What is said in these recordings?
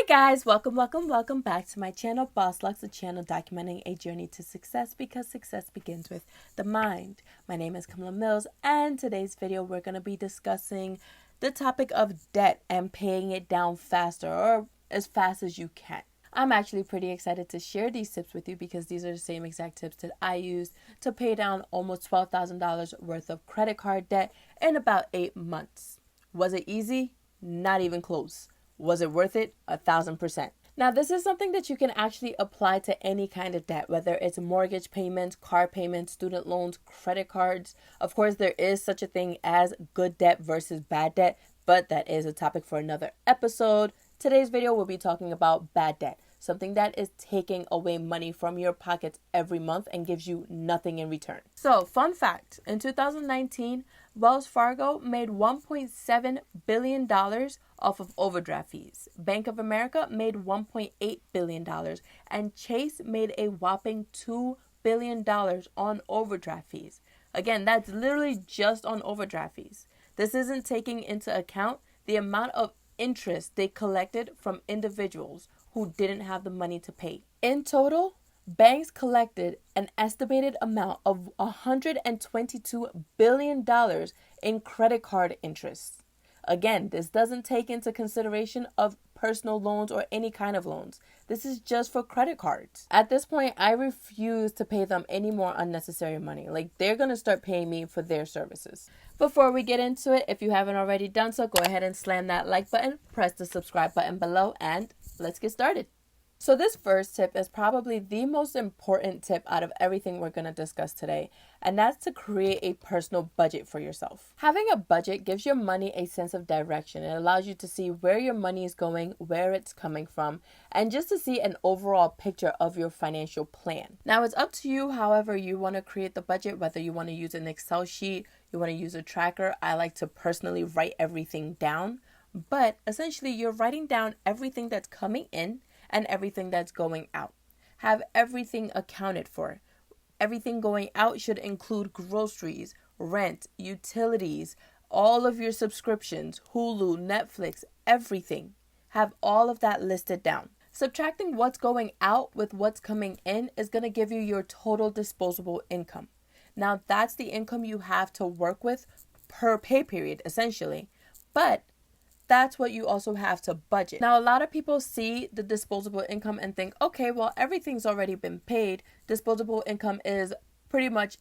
Guys, welcome back to my channel, Bosslux, a channel documenting a journey to success because success begins with the mind. My name is Kamala Mills, and today's video we're going to be discussing the topic of debt and paying it down faster or as fast as you can. I'm actually pretty excited to share these tips with you because these are the same exact tips that I used to pay down almost $12,000 worth of credit card debt in about 8 months. Was it easy? Not even close. Was it worth it? 1,000%. Now, this is something that you can actually apply to any kind of debt, whether it's mortgage payments, car payments, student loans, credit cards. Of course, there is such a thing as good debt versus bad debt, but that is a topic for another episode. Today's video will be talking about bad debt, something that is taking away money from your pockets every month and gives you nothing in return. So, fun fact, in 2019, Wells Fargo made $1.7 billion off of overdraft fees. Bank of America made $1.8 billion, and Chase made a whopping $2 billion on overdraft fees. Again, that's literally just on overdraft fees. This isn't taking into account the amount of interest they collected from individuals who didn't have the money to pay. In total, banks collected an estimated amount of $122 billion in credit card interest. Again, this doesn't take into consideration of personal loans or any kind of loans. This is just for credit cards. At this point, I refuse to pay them any more unnecessary money. Like, they're going to start paying me for their services. Before we get into it, if you haven't already done so, go ahead and slam that like button, press the subscribe button below, and let's get started. So this first tip is probably the most important tip out of everything we're going to discuss today, and that's to create a personal budget for yourself. Having a budget gives your money a sense of direction. It allows you to see where your money is going, where it's coming from, and just to see an overall picture of your financial plan. Now, it's up to you however you want to create the budget, whether you want to use an Excel sheet, you want to use a tracker. I like to personally write everything down, but essentially you're writing down everything that's coming in and everything that's going out. Have everything accounted for. Everything going out should include groceries, rent, utilities, all of your subscriptions, Hulu, Netflix, everything. Have all of that listed down. Subtracting what's going out with what's coming in is going to give you your total disposable income. Now, that's the income you have to work with per pay period, essentially. But that's what you also have to budget. Now, a lot of people see the disposable income and think, okay, well, everything's already been paid. Disposable income is pretty much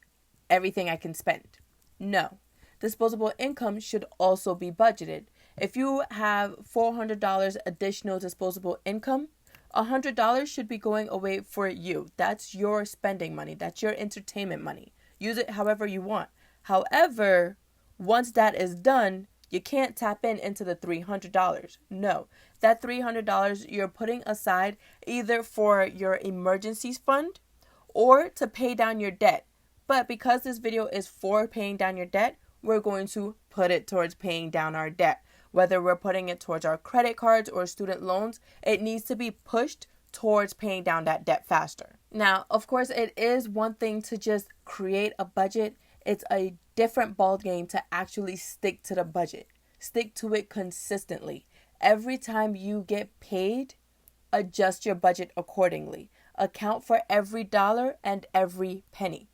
everything I can spend. No, disposable income should also be budgeted. If you have $400 additional disposable income, $100 should be going away for you. That's your spending money. That's your entertainment money. Use it however you want. However, once that is done, you can't tap into the $300. No, that $300 you're putting aside either for your emergencies fund or to pay down your debt. But because this video is for paying down your debt, we're going to put it towards paying down our debt. Whether we're putting it towards our credit cards or student loans, it needs to be pushed towards paying down that debt faster. Now, of course, it is one thing to just create a budget. It's a different ball game to actually stick to the budget. Stick to it consistently. Every time you get paid, adjust your budget accordingly. Account for every dollar and every penny.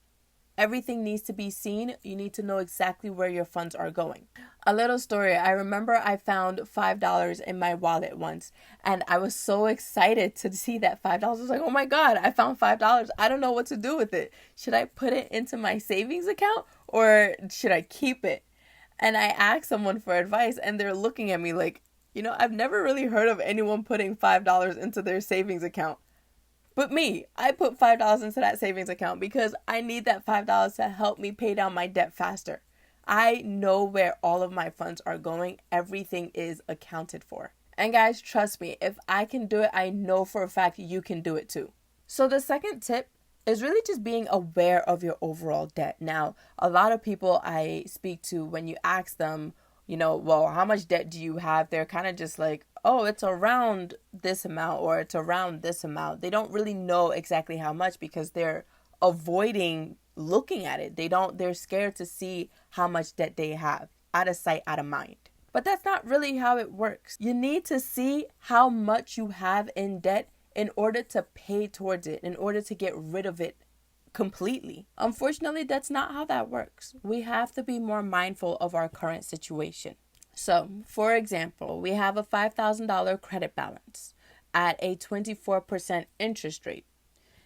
Everything needs to be seen. You need to know exactly where your funds are going. A little story. I remember I found $5 in my wallet once, and I was so excited to see that $5. I was like, oh my God, I found $5. I don't know what to do with it. Should I put it into my savings account or should I keep it? And I asked someone for advice, and they're looking at me like, I've never really heard of anyone putting $5 into their savings account. But me, I put $5 into that savings account because I need that $5 to help me pay down my debt faster. I know where all of my funds are going. Everything is accounted for. And guys, trust me, if I can do it, I know for a fact you can do it too. So the second tip is really just being aware of your overall debt. Now, a lot of people I speak to, when you ask them, well, how much debt do you have? They're kind of just like, oh, it's around this amount or it's around this amount. They don't really know exactly how much because they're avoiding looking at it. They're scared to see how much debt they have. Out of sight, out of mind. But that's not really how it works. You need to see how much you have in debt in order to pay towards it, in order to get rid of it completely. Unfortunately, that's not how that works. We have to be more mindful of our current situation. So, for example, we have a $5,000 credit balance at a 24% interest rate.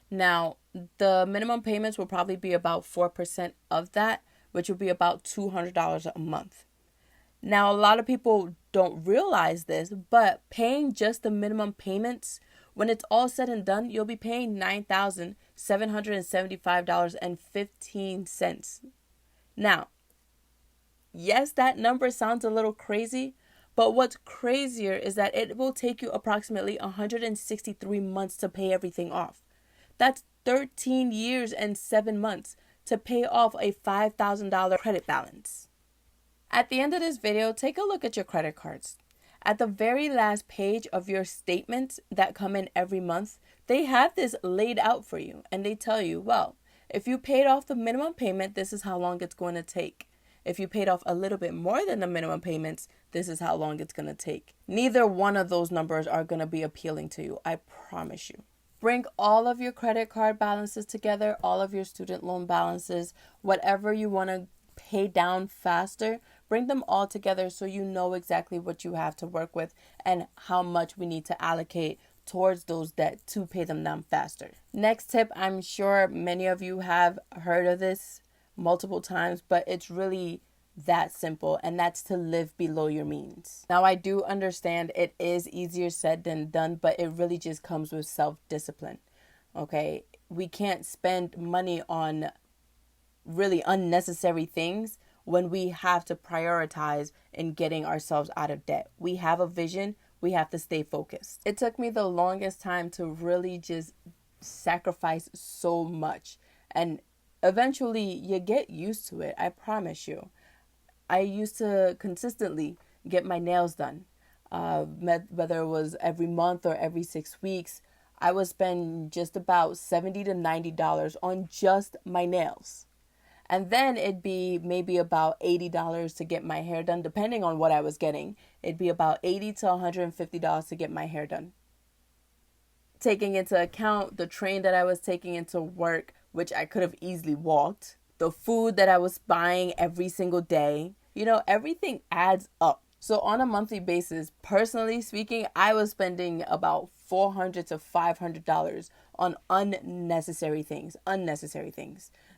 Now, the minimum payments will probably be about 4% of that, which will be about $200 a month. Now, a lot of people don't realize this, but paying just the minimum payments, when it's all said and done, you'll be paying $9,775.15. Now, yes, that number sounds a little crazy, but what's crazier is that it will take you approximately 163 months to pay everything off. That's 13 years and 7 months to pay off a $5,000 credit balance. At the end of this video, take a look at your credit cards. At the very last page of your statements that come in every month, they have this laid out for you, and they tell you, well, if you paid off the minimum payment, this is how long it's going to take. If you paid off a little bit more than the minimum payments, this is how long it's going to take. Neither one of those numbers are going to be appealing to you, I promise you. Bring all of your credit card balances together, all of your student loan balances, whatever you want to pay down faster, bring them all together so you know exactly what you have to work with and how much we need to allocate towards those debt to pay them down faster. Next tip, I'm sure many of you have heard of this multiple times, but it's really that simple, and that's to live below your means. Now, I do understand it is easier said than done, but it really just comes with self-discipline. Okay, we can't spend money on really unnecessary things when we have to prioritize in getting ourselves out of debt. We have a vision, we have to stay focused. It took me the longest time to really just sacrifice so much, and eventually you get used to it, I promise you. I used to consistently get my nails done, whether it was every month or every 6 weeks. I would spend just about $70 to $90 on just my nails. And then it'd be maybe about $80 to get my hair done, depending on what I was getting. It'd be about $80 to $150 to get my hair done. Taking into account the train that I was taking into work, which I could have easily walked, the food that I was buying every single day, everything adds up. So on a monthly basis, personally speaking, I was spending about $400 to $500 on unnecessary things.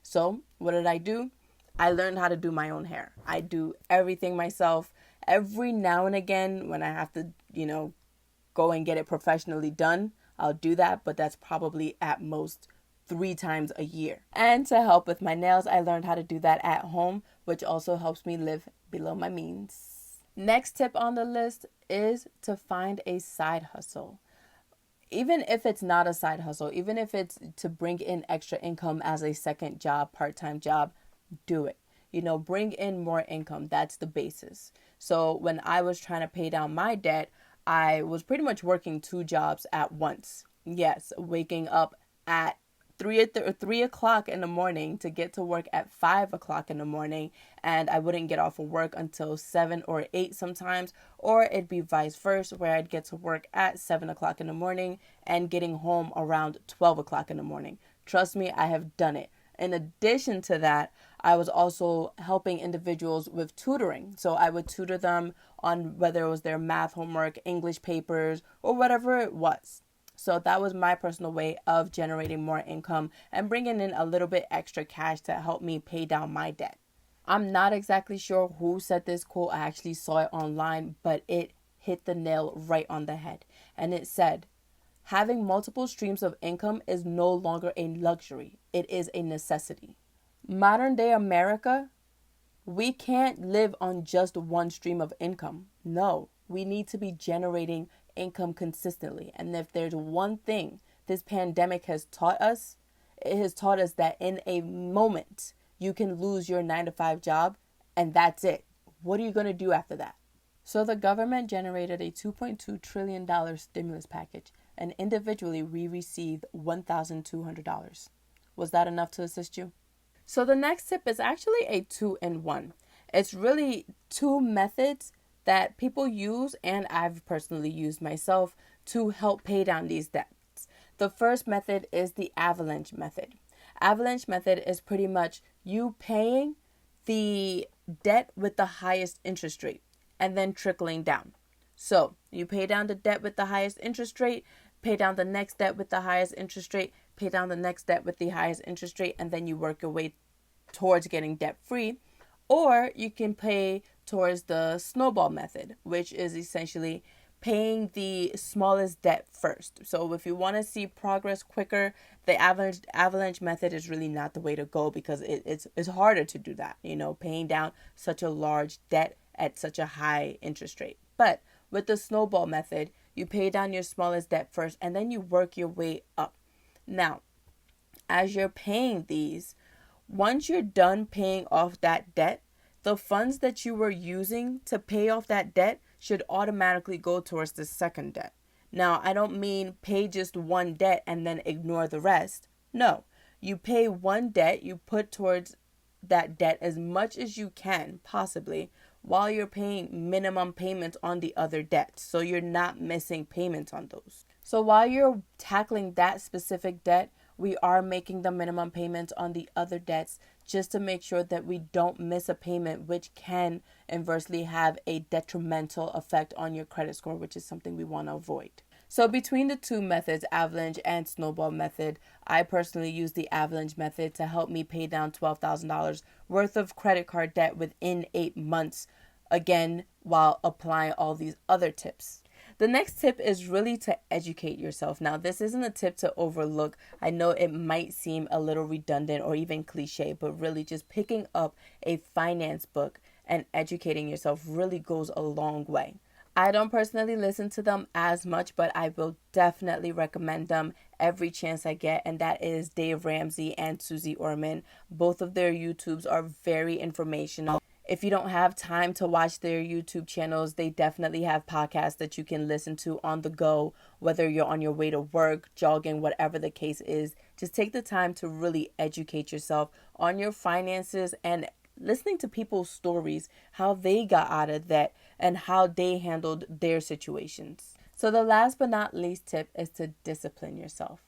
So what did I do? I learned how to do my own hair. I do everything myself. Every now and again, when I have to, go and get it professionally done, I'll do that, but that's probably at most 3 times a year. And to help with my nails, I learned how to do that at home, which also helps me live below my means. Next tip on the list is to find a side hustle. Even if it's not a side hustle, even if it's to bring in extra income as a second job, part-time job, do it. Bring in more income. That's the basis. So when I was trying to pay down my debt, I was pretty much working 2 jobs at once. Yes, waking up at 3 o'clock in the morning to get to work at 5 o'clock in the morning, and I wouldn't get off of work until 7 or 8 sometimes, or it'd be vice versa, where I'd get to work at 7 o'clock in the morning and getting home around 12 o'clock in the morning. Trust me, I have done it. In addition to that, I was also helping individuals with tutoring. So I would tutor them on whether it was their math homework, English papers, or whatever it was. So that was my personal way of generating more income and bringing in a little bit extra cash to help me pay down my debt. I'm not exactly sure who said this quote. I actually saw it online, but it hit the nail right on the head. And it said, having multiple streams of income is no longer a luxury. It is a necessity. Modern day America, we can't live on just one stream of income. No, we need to be generating income consistently. And if there's one thing this pandemic has taught us, it has taught us that in a moment you can lose your 9-to-5 job and that's it. What are you going to do after that? So the government generated a $2.2 trillion stimulus package, and individually we received $1,200. Was that enough to assist you? So the next tip is actually a 2-in-1. It's really 2 methods that people use, and I've personally used myself, to help pay down these debts. The first method is the avalanche method. Avalanche method is pretty much you paying the debt with the highest interest rate and then trickling down. So you pay down the debt with the highest interest rate, pay down the next debt with the highest interest rate, pay down the next debt with the highest interest rate, and then you work your way towards getting debt free. Or you can pay towards the snowball method, which is essentially paying the smallest debt first. So if you want to see progress quicker, the avalanche method is really not the way to go, because it's harder to do that, paying down such a large debt at such a high interest rate. But with the snowball method, you pay down your smallest debt first and then you work your way up. Now, as you're paying these, once you're done paying off that debt, the funds that you were using to pay off that debt should automatically go towards the second debt. Now, I don't mean pay just one debt and then ignore the rest. No, you pay one debt, you put towards that debt as much as you can, possibly, while you're paying minimum payments on the other debts. So you're not missing payments on those. So while you're tackling that specific debt, we are making the minimum payments on the other debts just to make sure that we don't miss a payment, which can inversely have a detrimental effect on your credit score, which is something we want to avoid. So between the two methods, avalanche and snowball method, I personally use the avalanche method to help me pay down $12,000 worth of credit card debt within 8 months, again, while applying all these other tips. The next tip is really to educate yourself. Now, this isn't a tip to overlook. I know it might seem a little redundant or even cliche, but really just picking up a finance book and educating yourself really goes a long way. I don't personally listen to them as much, but I will definitely recommend them every chance I get, and that is Dave Ramsey and Susie Orman. Both of their YouTubes are very informational. If you don't have time to watch their YouTube channels, they definitely have podcasts that you can listen to on the go, whether you're on your way to work, jogging, whatever the case is. Just take the time to really educate yourself on your finances and listening to people's stories, how they got out of that and how they handled their situations. So the last but not least tip is to discipline yourself.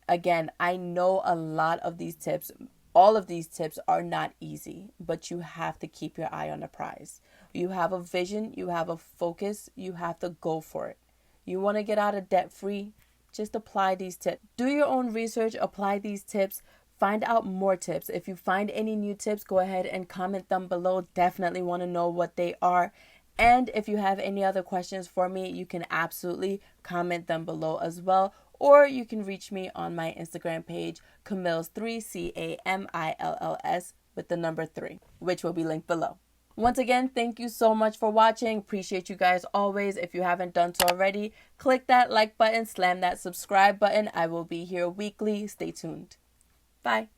Again, I know a lot of these tips, all of these tips are not easy, but you have to keep your eye on the prize. You have a vision, you have a focus, you have to go for it. You want to get out of debt free? Just apply these tips. Do your own research, apply these tips, find out more tips. If you find any new tips, go ahead and comment them below. Definitely want to know what they are. And if you have any other questions for me, you can absolutely comment them below as well. Or you can reach me on my Instagram page, Camills3, Camills, with the number 3, which will be linked below. Once again, thank you so much for watching. Appreciate you guys always. If you haven't done so already, click that like button, slam that subscribe button. I will be here weekly. Stay tuned. Bye.